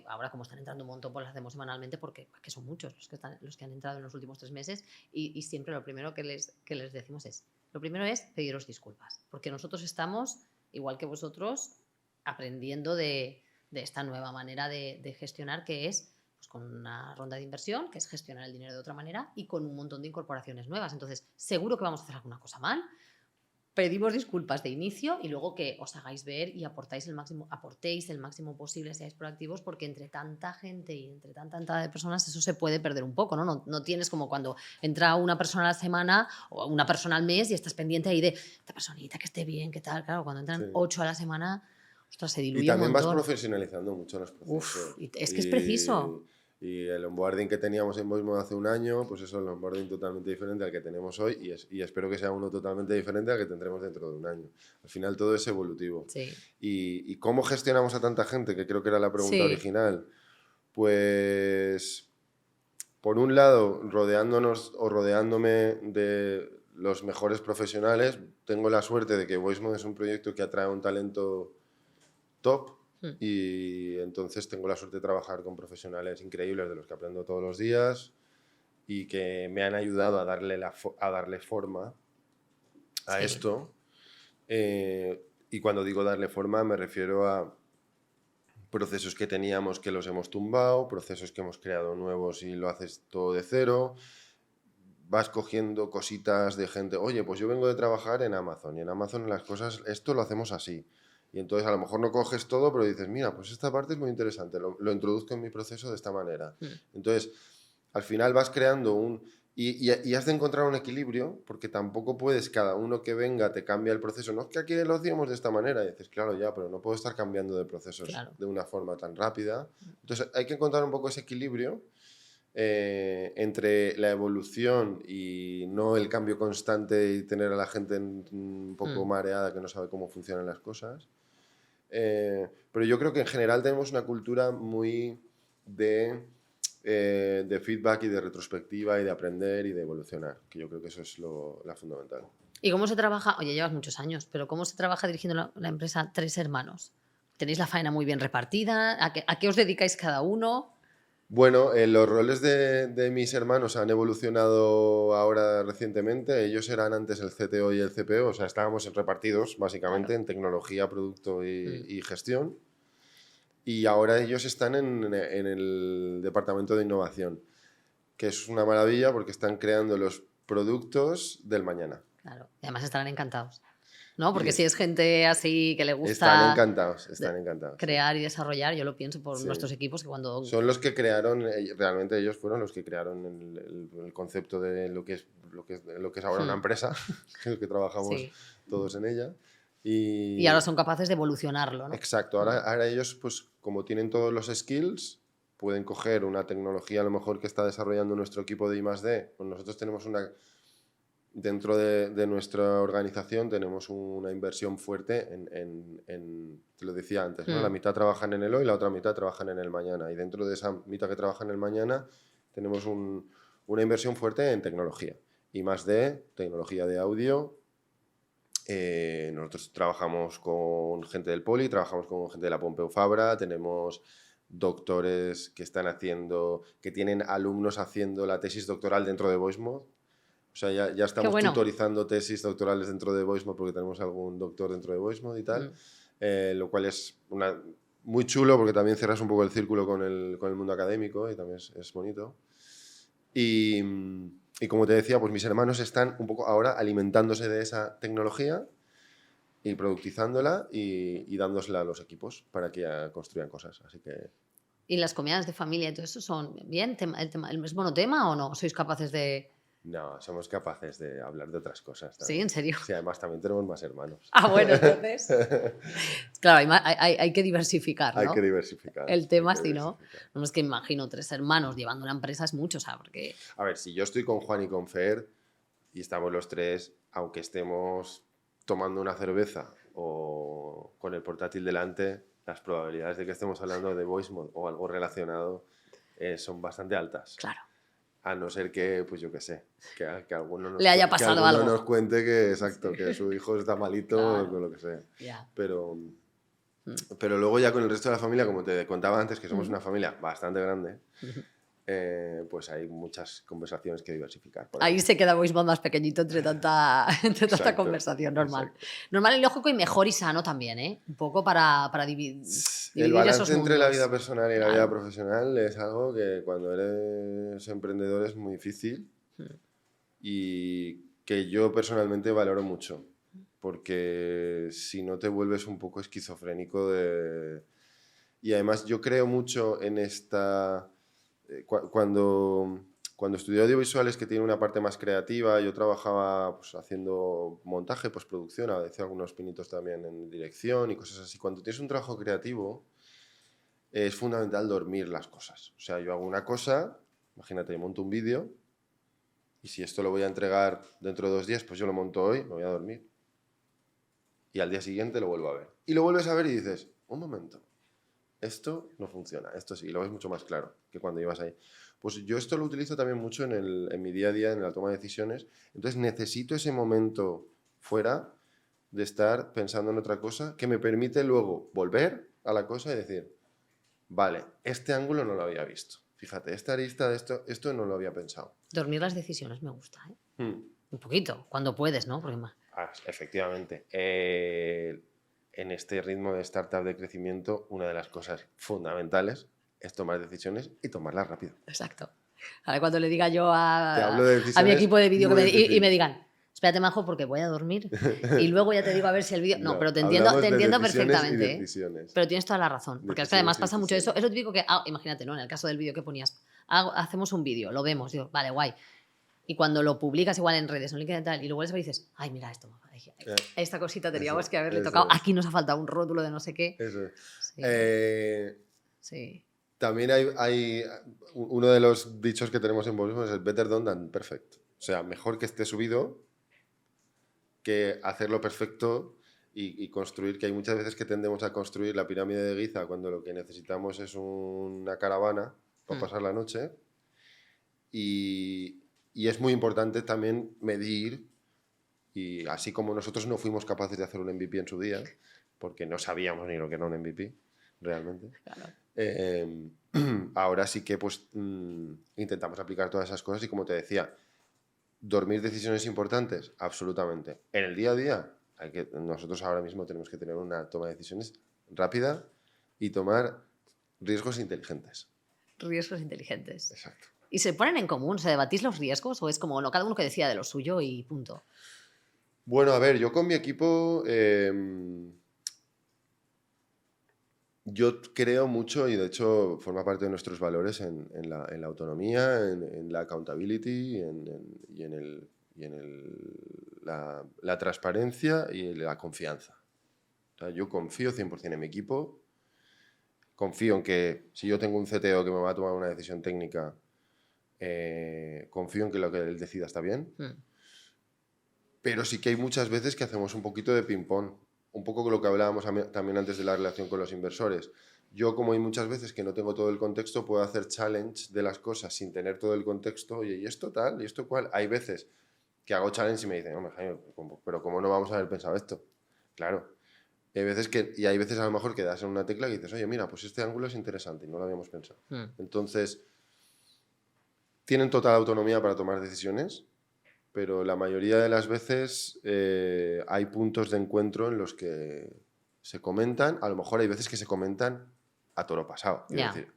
ahora como están entrando un montón, pues las hacemos semanalmente porque son muchos los que han entrado en los últimos 3 meses y siempre lo primero que les decimos lo primero es pediros disculpas, porque nosotros estamos, igual que vosotros, aprendiendo de esta nueva manera de gestionar, que es pues con una ronda de inversión, que es gestionar el dinero de otra manera, y con un montón de incorporaciones nuevas. Entonces, seguro que vamos a hacer alguna cosa mal. Pedimos disculpas de inicio y luego que os hagáis ver y aportéis el máximo posible, seáis proactivos, porque entre tanta gente y entre tanta de personas eso se puede perder un poco, ¿no? No tienes como cuando entra una persona a la semana o una persona al mes y estás pendiente ahí de esta personita que esté bien, qué tal. Claro, cuando entran 8 a la semana, ostras, se diluye un montón. Y también vas profesionalizando mucho los procesos. Uf, es que es preciso. Y el onboarding que teníamos en Voicemod hace un año, pues eso es el onboarding totalmente diferente al que tenemos hoy y espero que sea uno totalmente diferente al que tendremos dentro de un año. Al final todo es evolutivo. Sí. ¿Y cómo gestionamos a tanta gente? Que creo que era la pregunta original. Pues, por un lado, rodeándome de los mejores profesionales, tengo la suerte de que Voicemod es un proyecto que atrae un talento top. Y entonces tengo la suerte de trabajar con profesionales increíbles de los que aprendo todos los días y que me han ayudado a darle forma a esto. Y cuando digo darle forma me refiero a procesos que teníamos que los hemos tumbado, procesos que hemos creado nuevos y lo haces todo de cero. Vas cogiendo cositas de gente, oye, pues yo vengo de trabajar en Amazon y en Amazon las cosas, esto lo hacemos así. Y entonces a lo mejor no coges todo, pero dices, mira, pues esta parte es muy interesante, lo introduzco en mi proceso de esta manera. Entonces, al final vas creando y has de encontrar un equilibrio, porque tampoco puedes, cada uno que venga te cambia el proceso. No es que aquí lo hacíamos de esta manera. Y dices, claro, ya, pero no puedo estar cambiando de procesos de una forma tan rápida. Entonces, hay que encontrar un poco ese equilibrio entre la evolución y no el cambio constante y tener a la gente un poco mareada que no sabe cómo funcionan las cosas. Pero yo creo que en general tenemos una cultura muy de feedback y de retrospectiva y de aprender y de evolucionar, que yo creo que eso es la fundamental. ¿Y cómo se trabaja? Oye, llevas muchos años, pero ¿cómo se trabaja dirigiendo la empresa tres hermanos? ¿Tenéis la faena muy bien repartida? ¿A qué os dedicáis cada uno? Bueno, los roles de mis hermanos han evolucionado ahora recientemente. Ellos eran antes el CTO y el CPO, o sea, estábamos repartidos básicamente Claro. en tecnología, producto Mm. y gestión. Y ahora ellos están en el departamento de innovación, que es una maravilla porque están creando los productos del mañana. Claro. Y además estarán encantados, ¿no? Y Porque si es gente así que le están gusta encantados, están encantados. Sí. crear y desarrollar, yo lo pienso por Sí. nuestros equipos que cuando... Son los que crearon, realmente ellos fueron los que crearon el concepto de lo que es ahora una empresa, que trabajamos Sí. todos en ella. Y ahora son capaces de evolucionarlo, ¿no? Exacto, ahora ellos, pues como tienen todos los skills, pueden coger una tecnología a lo mejor que está desarrollando nuestro equipo de I+D. Pues nosotros tenemos dentro de nuestra organización tenemos una inversión fuerte te lo decía antes, ¿no? La mitad trabajan en el hoy, la otra mitad trabajan en el mañana. Y dentro de esa mitad que trabaja en el mañana tenemos una inversión fuerte en tecnología. I+D, tecnología de audio. Nosotros trabajamos con gente del Poli, trabajamos con gente de la Pompeu Fabra, tenemos doctores que tienen alumnos haciendo la tesis doctoral dentro de VoiceMod. O sea, ya Qué estamos bueno. tutorizando tesis doctorales dentro de VoiceMod porque tenemos algún doctor dentro de VoiceMod y tal, lo cual es muy chulo porque también cerras un poco el círculo con el mundo académico y también es bonito. Y como te decía, pues mis hermanos están un poco ahora alimentándose de esa tecnología y productizándola y dándosela a los equipos para que ya construyan cosas. Así que... ¿Y las comidas de familia y todo eso son bien? ¿El mismo monotema o no? ¿Sois capaces de...? No, somos capaces de hablar de otras cosas Sí, también. ¿en serio? Sí, además también tenemos más hermanos. Ah, bueno, entonces... Claro, hay que diversificar, Hay que ¿no? diversificar. El tema, hay que si no... diversificar. No es que imagino 3 hermanos llevando una empresa es mucho, o sea, porque... A ver, si yo estoy con Juan y con Fer y estamos los tres, aunque estemos tomando una cerveza o con el portátil delante, las probabilidades de que estemos hablando de VoiceMod o algo relacionado son bastante altas. Claro. A no ser que, pues yo qué sé, que alguno Le haya pasado algo. nos cuente que, exacto, que su hijo está malito Claro. o con lo que sea. Ya. Pero luego ya con el resto de la familia, como te contaba antes, que somos una familia bastante grande, pues hay muchas conversaciones que diversificar. Ahí se queda VoiceMod más pequeñito entre tanta Exacto, conversación normal. exacto. Normal y lógico y mejor y sano también, ¿eh? Un poco para dividir El balance esos entre la mundos. vida personal y la Claro. vida profesional es algo que cuando eres emprendedor es muy difícil y que yo personalmente valoro mucho, porque si no te vuelves un poco esquizofrénico y además yo creo mucho en esta... Cuando estudié audiovisuales, que tiene una parte más creativa, yo trabajaba pues, haciendo montaje, postproducción, a veces algunos pinitos también en dirección y cosas así. Cuando tienes un trabajo creativo, es fundamental dormir las cosas. O sea, yo hago una cosa, imagínate, monto un vídeo y si esto lo voy a entregar dentro de 2 días, pues yo lo monto hoy, me voy a dormir. Y al día siguiente lo vuelvo a ver. Y lo vuelves a ver y dices, un momento, esto no funciona, esto sí, lo ves mucho más claro que cuando ibas ahí. Pues yo esto lo utilizo también mucho en mi día a día, en la toma de decisiones. Entonces necesito ese momento fuera de estar pensando en otra cosa que me permite luego volver a la cosa y decir, vale, este ángulo no lo había visto. Fíjate, esta arista de esto no lo había pensado. Dormir las decisiones me gusta, ¿eh? Un poquito, cuando puedes, ¿no? Porque más. Efectivamente. En este ritmo de startup de crecimiento, una de las cosas fundamentales es tomar decisiones y tomarlas rápido. Exacto. Ahora cuando le diga yo Te hablo de a mi decisiones equipo de vídeo muy y difíciles. me digan, espérate, Majo, porque voy a dormir y luego ya te digo a ver si el vídeo... No, pero te hablamos de entiendo decisiones perfectamente, y decisiones. pero tienes toda la razón. Porque es que Decisiones además y pasa mucho eso. decisiones. Es lo típico que... imagínate, ¿no? En el caso del vídeo que ponías, hacemos un vídeo, lo vemos, digo, vale, guay. Y cuando lo publicas igual en redes, en LinkedIn y tal, y luego les dices, ay, mira esto, esta cosita teníamos que haberle tocado, aquí nos ha faltado un rótulo de no sé qué. Eso es. Sí. Sí. También hay uno de los dichos que tenemos en VoiceMod es el better done than perfect. O sea, mejor que esté subido que hacerlo perfecto y construir, que hay muchas veces que tendemos a construir la pirámide de Giza cuando lo que necesitamos es una caravana para pasar la noche. Y es muy importante también medir Y así como nosotros no fuimos capaces de hacer un MVP en su día, porque no sabíamos ni lo que era un MVP, realmente, Claro. ahora sí que pues intentamos aplicar todas esas cosas y como te decía, ¿dormir decisiones importantes? Absolutamente. En el día a día, nosotros ahora mismo tenemos que tener una toma de decisiones rápida y tomar riesgos inteligentes. Riesgos inteligentes. Exacto. ¿Y se ponen en común? ¿Se debatís los riesgos o es como, no, cada uno que decida de lo suyo y punto? Bueno, a ver, yo con mi equipo, yo creo mucho y de hecho forma parte de nuestros valores en la autonomía, en la accountability y la transparencia y en la confianza. O sea, yo confío 100% en mi equipo, confío en que si yo tengo un CTO que me va a tomar una decisión técnica, confío en que lo que él decida está bien. Pero sí que hay muchas veces que hacemos un poquito de ping-pong. Un poco con lo que hablábamos también antes de la relación con los inversores. Yo, como hay muchas veces que no tengo todo el contexto, puedo hacer challenge de las cosas sin tener todo el contexto. Oye, ¿y esto tal? ¿Y esto cual? Hay veces que hago challenge y me dicen, hombre, Jaime, pero ¿cómo no vamos a haber pensado esto? Claro. Y hay veces a lo mejor que das en una tecla y dices, oye, mira, pues este ángulo es interesante y no lo habíamos pensado. Entonces, tienen total autonomía para tomar decisiones, pero la mayoría de las veces hay puntos de encuentro en los que se comentan, a lo mejor hay veces que se comentan a toro pasado. Es decir,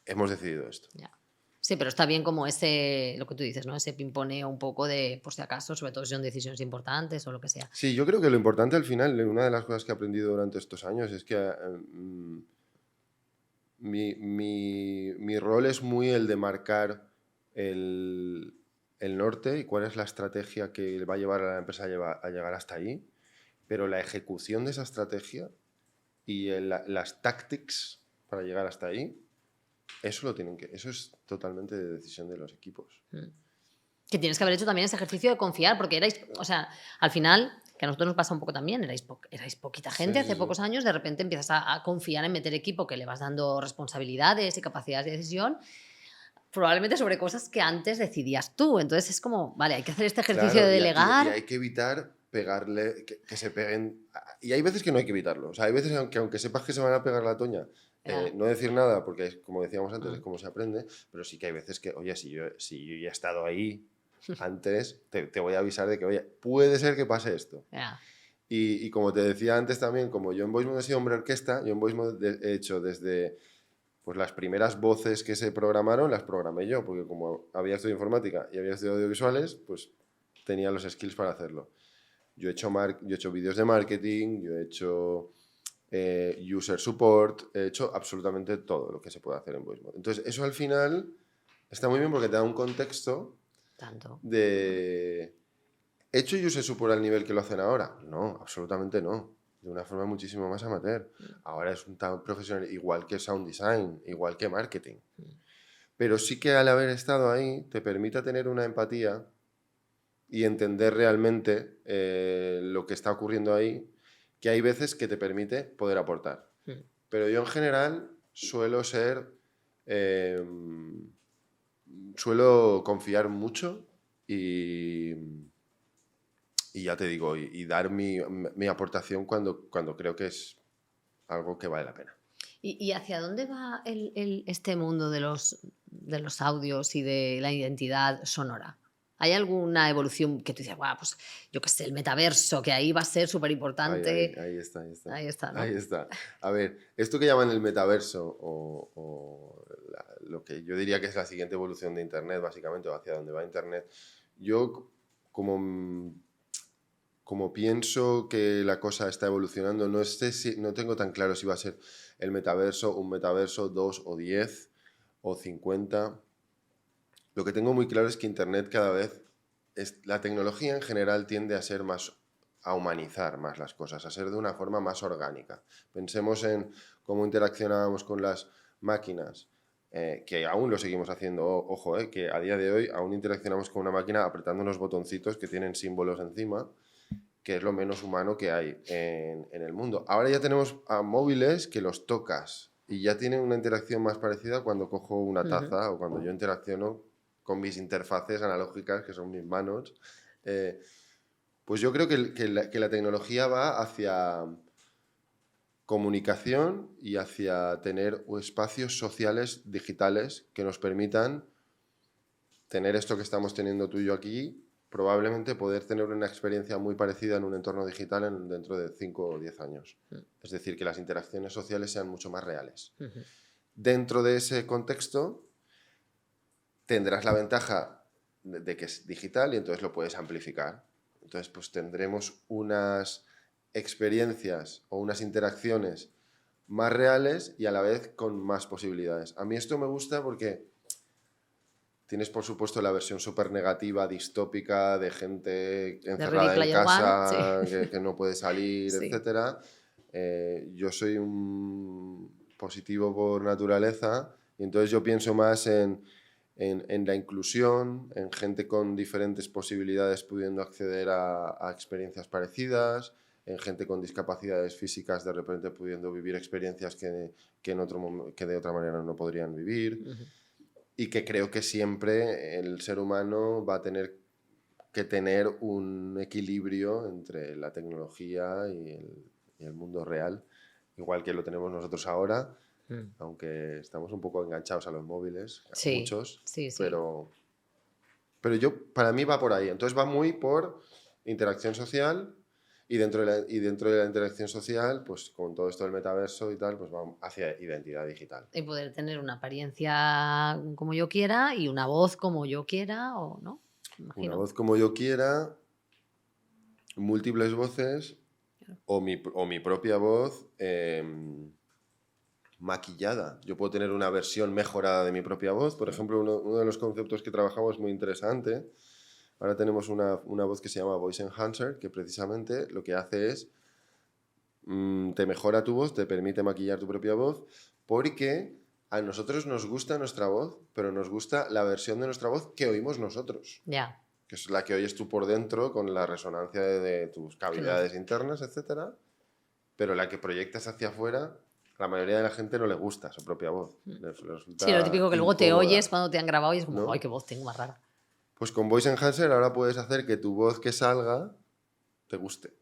hemos decidido esto. Ya. Sí, pero está bien como ese, lo que tú dices, ¿no? Ese pimponeo un poco de, por si acaso, sobre todo si son decisiones importantes o lo que sea. Sí, yo creo que lo importante al final, una de las cosas que he aprendido durante estos años es que mi rol es muy el de marcar el norte y cuál es la estrategia que va a llevar a la empresa a llegar hasta ahí, pero la ejecución de esa estrategia y las tactics para llegar hasta ahí, eso es totalmente de decisión de los equipos. Que tienes que haber hecho también ese ejercicio de confiar, porque erais, o sea, al final, que a nosotros nos pasa un poco también, erais poquita gente hace pocos años, de repente empiezas a confiar en meter equipo que le vas dando responsabilidades y capacidades de decisión, probablemente sobre cosas que antes decidías tú. Entonces es como, vale, hay que hacer este ejercicio Claro, de delegar. y hay que evitar pegarle, que se peguen. Y hay veces que no hay que evitarlo. O sea, hay veces que aunque sepas que se van a pegar la toña, no decir nada, porque es, como decíamos antes, es como se aprende, pero sí que hay veces que, oye, si yo ya he estado ahí antes, te voy a avisar de que, oye, puede ser que pase esto. Y como te decía antes también, como yo en Voice Mode he sido hombre orquesta, yo en Voice Mode he hecho desde pues las primeras voces que se programaron, las programé yo, porque como había estudiado informática y había estudiado audiovisuales, pues tenía los skills para hacerlo. Yo he hecho vídeos de marketing, yo he hecho user support, he hecho absolutamente todo lo que se puede hacer en Voice Mode. Entonces, eso al final está muy bien porque te da un contexto de... ¿He hecho user support al nivel que lo hacen ahora? No, absolutamente no. De una forma muchísimo más amateur. Ahora es un tan profesional, igual que sound design, igual que marketing. Pero sí que al haber estado ahí te permite tener una empatía y entender realmente lo que está ocurriendo ahí, que hay veces que te permite poder aportar. Pero yo en general suelo confiar mucho y ya te digo, y dar mi aportación cuando creo que es algo que vale la pena. ¿Y hacia dónde va este mundo de los audios y de la identidad sonora? ¿Hay alguna evolución que tú dices, guau, pues yo qué sé, el metaverso, que ahí va a ser súper importante? Ahí está. Ahí está, ¿no? Ahí está. A ver, esto que llaman el metaverso o lo que yo diría que es la siguiente evolución de Internet, básicamente, o hacia dónde va Internet, yo como pienso que la cosa está evolucionando, no tengo tan claro si va a ser el metaverso, un metaverso, 2 o 10 o 50. Lo que tengo muy claro es que Internet cada vez, la tecnología en general tiende a humanizar más las cosas, a ser de una forma más orgánica. Pensemos en cómo interaccionábamos con las máquinas, que aún lo seguimos haciendo, ojo, que a día de hoy aún interaccionamos con una máquina apretando unos botoncitos que tienen símbolos encima, que es lo menos humano que hay en el mundo. Ahora ya tenemos a móviles que los tocas y ya tienen una interacción más parecida cuando cojo una taza o cuando yo interacciono con mis interfaces analógicas, que son mis manos. Pues yo creo que la tecnología va hacia comunicación y hacia tener espacios sociales digitales que nos permitan tener esto que estamos teniendo tú y yo aquí, probablemente poder tener una experiencia muy parecida en un entorno digital dentro de 5 o 10 años. Es decir, que las interacciones sociales sean mucho más reales. Dentro de ese contexto tendrás la ventaja de que es digital y entonces lo puedes amplificar. Entonces, pues tendremos unas experiencias o unas interacciones más reales y a la vez con más posibilidades. A mí esto me gusta porque tienes, por supuesto, la versión súper negativa, distópica, de gente encerrada en casa, que no puede salir, sí. etc. Yo soy un positivo por naturaleza y entonces yo pienso más en la inclusión, en gente con diferentes posibilidades pudiendo acceder a experiencias parecidas, en gente con discapacidades físicas de repente pudiendo vivir experiencias que de otra manera no podrían vivir. Y que creo que siempre el ser humano va a tener que tener un equilibrio entre la tecnología y el mundo real, igual que lo tenemos nosotros ahora, aunque estamos un poco enganchados a los móviles, muchos, pero para mí va por ahí. Entonces va muy por interacción social y dentro de la interacción social, pues con todo esto del metaverso y tal, pues va hacia identidad digital. Y poder tener una apariencia como yo quiera y una voz como yo quiera, ¿o no? Imagino. Una voz como yo quiera, múltiples voces, claro. o mi propia voz maquillada. Yo puedo tener una versión mejorada de mi propia voz. Por ejemplo, uno de los conceptos que trabajamos muy interesante. Ahora tenemos una voz que se llama Voice Enhancer, que precisamente lo que hace es te mejora tu voz, te permite maquillar tu propia voz, porque a nosotros nos gusta nuestra voz, pero nos gusta la versión de nuestra voz que oímos nosotros. Ya. Que es la que oyes tú por dentro con la resonancia de tus cavidades internas, etc. Pero la que proyectas hacia afuera, la mayoría de la gente no le gusta su propia voz. Le resulta sí, lo típico que luego incómoda. te oyes cuando te han grabado y es como, ¿no? ¡ay, qué voz tengo más rara! Pues con Voice Enhancer ahora puedes hacer que tu voz que salga te guste.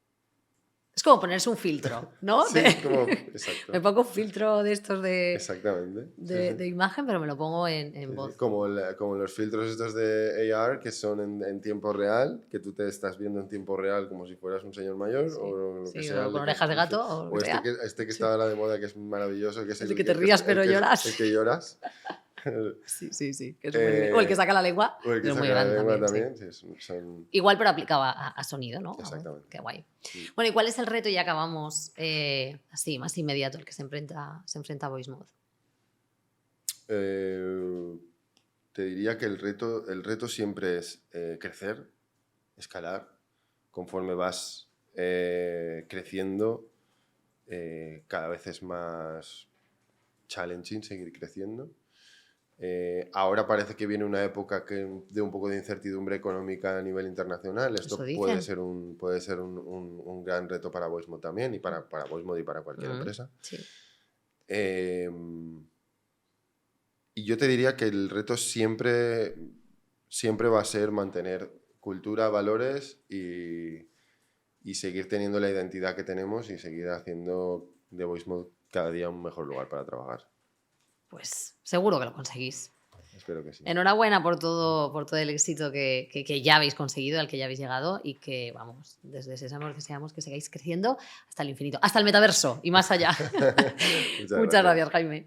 Es como ponerse un filtro, ¿no? Sí, exacto. Me pongo un filtro de estos Exactamente. de imagen, pero me lo pongo en voz. Como los filtros estos de AR que son en tiempo real, que tú te estás viendo en tiempo real como si fueras un señor mayor o lo que sea. O con orejas de gato. O este que está ahora de moda, que es maravilloso, que es el que te rías pero lloras. El que lloras. Sí. Que es o el que saca la lengua. O el que saca la lengua también. Sí, son... Igual, pero aplicaba a sonido, ¿no? Exactamente. Qué guay. Sí. Bueno, ¿y cuál es el reto? Ya acabamos así, más inmediato, el que se enfrenta a VoiceMod. Te diría que el reto siempre es crecer, escalar, conforme vas creciendo, cada vez es más challenging seguir creciendo. Ahora parece que viene una época de un poco de incertidumbre económica a nivel internacional. Esto puede ser un gran reto para VoiceMod también y para VoiceMod y para cualquier empresa. Sí. Y yo te diría que el reto siempre va a ser mantener cultura, valores y seguir teniendo la identidad que tenemos y seguir haciendo de VoiceMod cada día un mejor lugar para trabajar. Pues seguro que lo conseguís. Espero que sí. Enhorabuena por todo el éxito que ya habéis conseguido, al que ya habéis llegado y que, vamos, desde Sésamo deseamos que sigáis creciendo hasta el infinito, hasta el metaverso y más allá. Muchas gracias, Jaime.